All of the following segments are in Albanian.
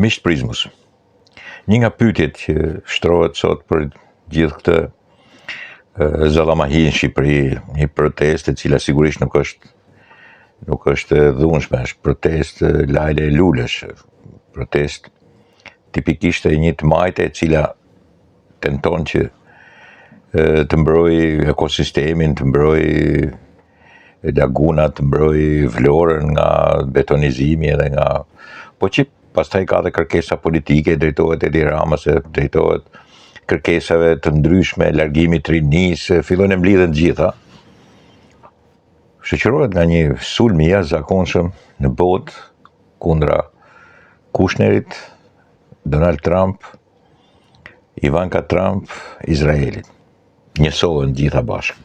Miqtë Prizmës, një nga pyetjet që shtrohet sot për gjithë këtë zallamahi në Shqipëri, një protestë e cila sigurisht nuk është e dhunshme, është protestë lajle e lulesh, protestë tipikisht e një të majte e cila tenton që të mbrojë ekosistemin, të mbrojë lagunat, të mbrojë Vlorën nga betonizimi edhe nga... Po që pastaj ka dhe kërkesa politike, drejtohet Edi Ramës, drejtohet kërkesave të ndryshme, largimit rinis, fillojnë e mblidhen gjitha. Shoqërohet nga një sulm i jashtëzakonshëm në botë kundra Kushnerit, Donald Trump, Ivanka Trump, Izraelit. Njësohen gjitha bashkë.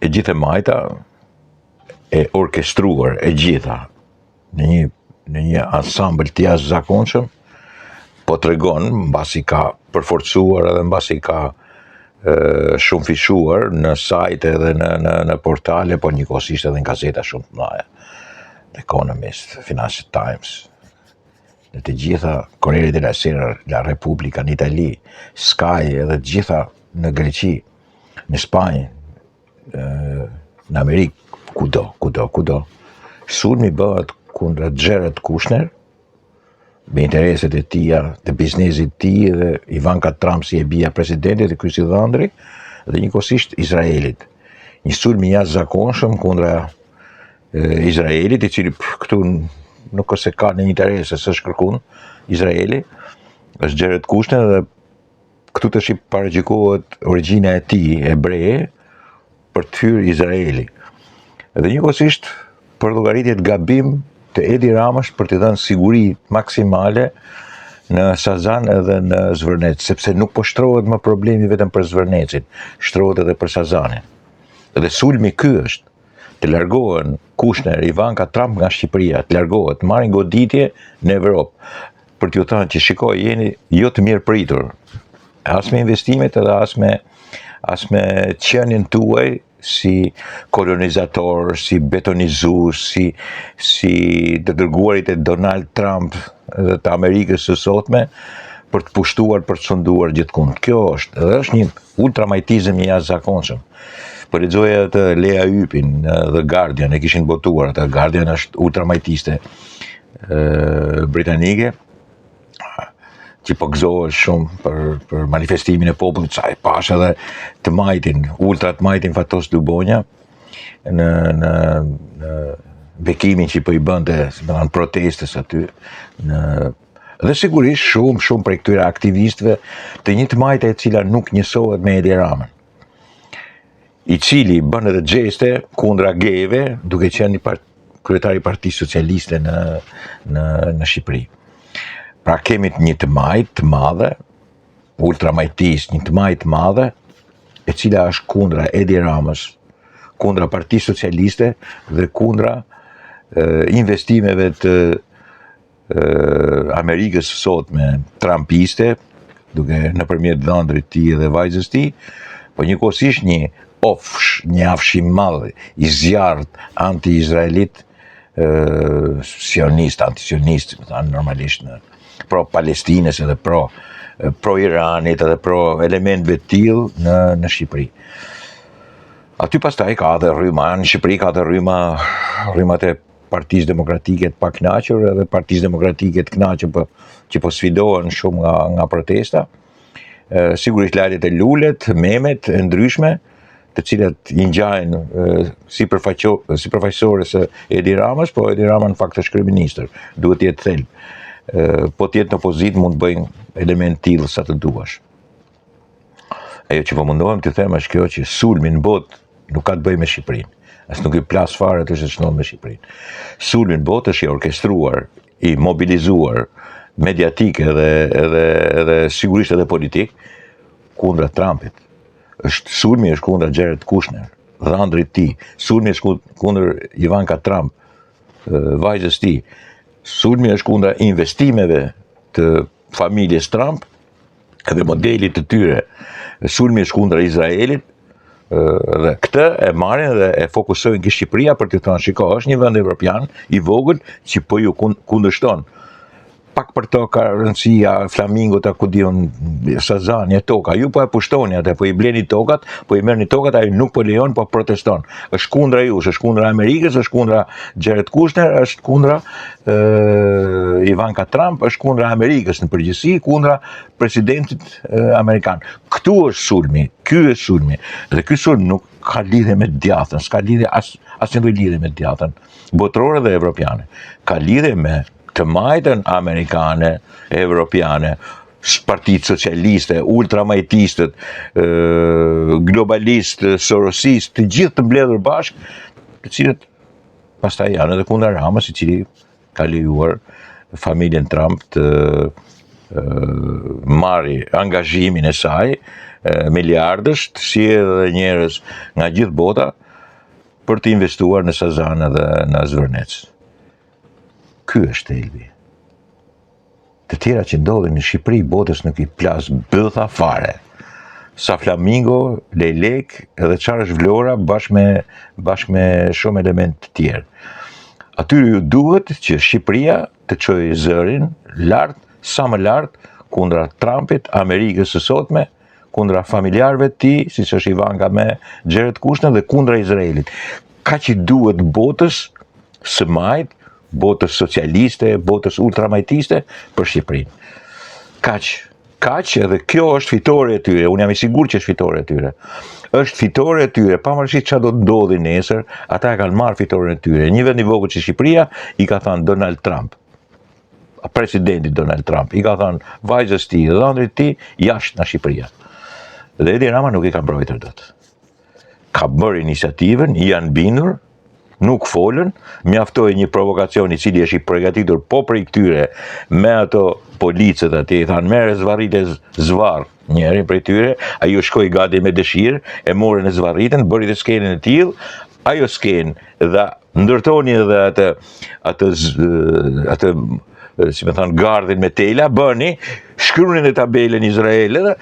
E gjithë e majta e orkestruar e gjitha në një ansambël të jashtëzakonshëm, po tregon mbasi ka përforcuar edhe mbasi ka shumë fishuar në sajte edhe në portale, po njëkohësisht edhe në gazeta shumë të mëdha. The Economist, Financial Times, në të gjitha Corriere della Sera, La Repubblica në Itali, Sky edhe të gjitha në Greqi, në Spanjë, në Amerikë, kudo. Sulmi bëhet kundra Jared Kushner, me intereset e tia, të biznesit tij dhe Ivanka Trump si e bija presidentit dhe ky si dhëndri, dhe njëkohësisht Izraelit. Një sulm i jashtëzakonshëm kundra Izraelit, i cili këtu nuk është se ka një interes se s'është kërkun Izraeli, është Jared Kushner dhe këtu të shqip paraqikohet origjina e tij hebreje për të hyrë Izraeli. Dhe njëkohësisht për llogaritjet gabim të Edi Ramës për të dhënë siguri maksimale në Sazan edhe në Zvërnec, sepse nuk po shtrohet më problemi vetëm për Zvërnecin, shtrohet edhe për Sazanin. Dhe sulmi ky është të largohen Kushner, Ivanka Trump nga Shqipëria, të largohet, marrin goditje në Evropë, për t'ju thënë që shikoj, jeni jo të mirë pritur, as me investimet edhe as me qenien tuaj si kolonizator, si betonizues, si të dërguarit e Donald Trump dhe të Amerikës së sotme, për të pushtuar, për të sunduar gjithkund. Kjo është një ultramajtizëm i jashtëzakonshëm. Po lexoja të Lea Ypin, The Guardian, e kishin botuar, The Guardian është ultramajtiste britanike, që po gëzohet shumë për manifestimin e popullit, sa e pash edhe të majtin, ultra të majtin Fatos Dubonja, në bekimin që po i bënte, në protestes aty, dhe sigurisht shumë prej këtyre aktivistëve të një të majte e cila nuk njësohet me Edi Ramën, i cili bën edhe gjeste kundra gejve, duke qenë një kryetari i Partisë Socialiste në Shqipëri. Pra kemi një të majtë të madhe, ultramajtis, një të majtë të madhe, e cila është kundra Edi Ramës, kundra Partisë Socialiste dhe kundra investimeve të Amerikës sotme trumpiste, duke nëpërmjet dhëndrit tij dhe vajzës tij, po njëkohësisht një afshim madh i zjarrt anti-izraelit, sionist, antisionist, normalisht pro-Palestinës edhe pro-Iranit edhe pro elementëve të tillë në Shqipëri. Aty pastaj ka edhe rryma, në Shqipëri ka edhe rrymat e Partisë Demokratike të pakënaqur edhe Partisë Demokratike të kënaqur që po sfidohen shumë nga protesta. Sigurisht lajdet e lulet, memet e ndryshme, të cilat i ngjajnë si përfaqësore se Edi Ramës, po Edi Rama në fakt është kryeministër, duhet të jetë thelb. Po të jetë në opozitë mund të bëjnë element tillë sa të duash. Ajo që po mundohem të them është kjo që sulmi në botë nuk ka të bëjë me Shqipërinë. As nuk i plas fare atë që shënon me Shqipërinë. Sulmi në botë është i orkestruar, i mobilizuar, mediatik edhe sigurisht edhe politik kundra Trumpit. Sulmi është kundra Jared Kushner, dhëndrit tij. Sulmi është kundër Ivanka Trump, vajzës tij. Sulmi është kundra investimeve të familjes Trump edhe modelit të tyre. Sulmi është kundra Izraelit, dhe këtë e marrin dhe e fokusojnë ke Shqipëria për të thënë, shiko, është një vend evropian i vogël që po ju kundërshton pak për to ka rëndësia, flamingot, ku diun, sazanja, toka. Ju po e pushtoni atë, po i bleni tokat, po i merrni tokat, ai nuk po lejon, po proteston. Është kundra jush, është kundra Amerikës, është kundra Jared Kushner, është kundra Ivanka Trump, është kundra Amerikës në përgjithësi, kundra presidentit amerikan. Këtu është sulmi, ky është sulmi. Dhe ky sulm nuk ka lidhje me djathën, s'ka lidhje asnjë lidhje me djathën botërore dhe evropiane. Ka lidhje me të majtën amerikane, evropiane, partitë socialiste, ultramajtistët, globalistë, sorosistë, të gjithë të mbledhur bashkë, të cilët pastaj janë edhe kundër Ramës, i cili ka lejuar familjen Trump të marri angazhimin e saj, miliardësh, si edhe njerëz nga gjithë bota, për të investuar në Sazana dhe në Zvërnec. Ky është thelbi. Të tjera që ndodhin në Shqipëri, botës nuk i plas bëtha fare. Sa flamingo, lejlek edhe çfarë është Vlora bashkë me shumë element të tjerë. Atyre ju duhet që Shqipëria të çojë zërin lart, sa më lart, kundra Trumpit, Amerikës së sotme, kundra familjarëve të tij, siç është Ivanka me Jared Kushner, dhe kundra Izraelit. Kaq i duhet botës së majt, botës socialiste, botës ultramajtiste për Shqipërinë. Kaq edhe kjo është fitore e tyre, unë jam i sigurt që është fitore e tyre. Është fitore e tyre, pavarësisht çfarë do të ndodhi nesër, ata e kanë marrë fitoren e tyre. Një vend i vogël si Shqipëria i ka thënë Donald Trump, presidenti Donald Trump, i ka thënë vajzës ti dhe ëndrit ti jashtë nga Shqipëria. Dhe Edi Rama nuk i ka mbrojtur dot. Ka bërë iniciativën, janë bindur, nuk folën, mjaftoi një provokacion i cili është i përgatitur po për i këtyre me ato policët aty, i thanë merre zvarrite zvarr, njëri prej tyre, ajo shkoi gati me dëshirë, e morën e zvarritën, bëri të skenën e tillë, ajo skenë dhe ndërtoni edhe atë si më thon gardhin me tela, bëni, shkruani në tabelën Izrael edhe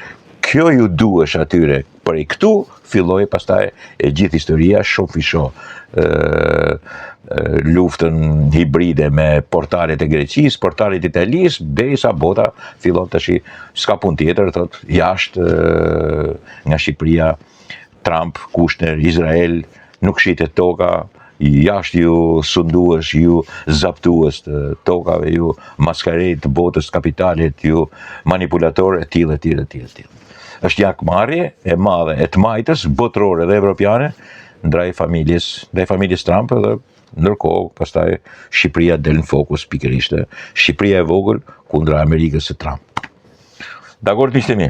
kjo ju duhesh atyre. Për i këtu filloi pastaj e gjithë historia shumë fisho. Luftën hibride me portalet e Greqisë, portalet e Italisë, derisa bota fillon tash, s'ka punë tjetër, thot, jashtë nga Shqipëria, Trump, Kushner, Izrael, nuk shitet toka, jashtë ju sundues, ju zaptues të tokave, ju maskarejt të botës kapitalit, ju manipulatorë, e tillë. Është jakmarrje e madhe e të majtës botërore dhe evropiane ndaj familjes Trump, dhe ndërkohë pastaj Shqipëria del në fokus pikërisht. Shqipëria e vogël kundra Amerikës së Trump. Dakor, miqtë mi?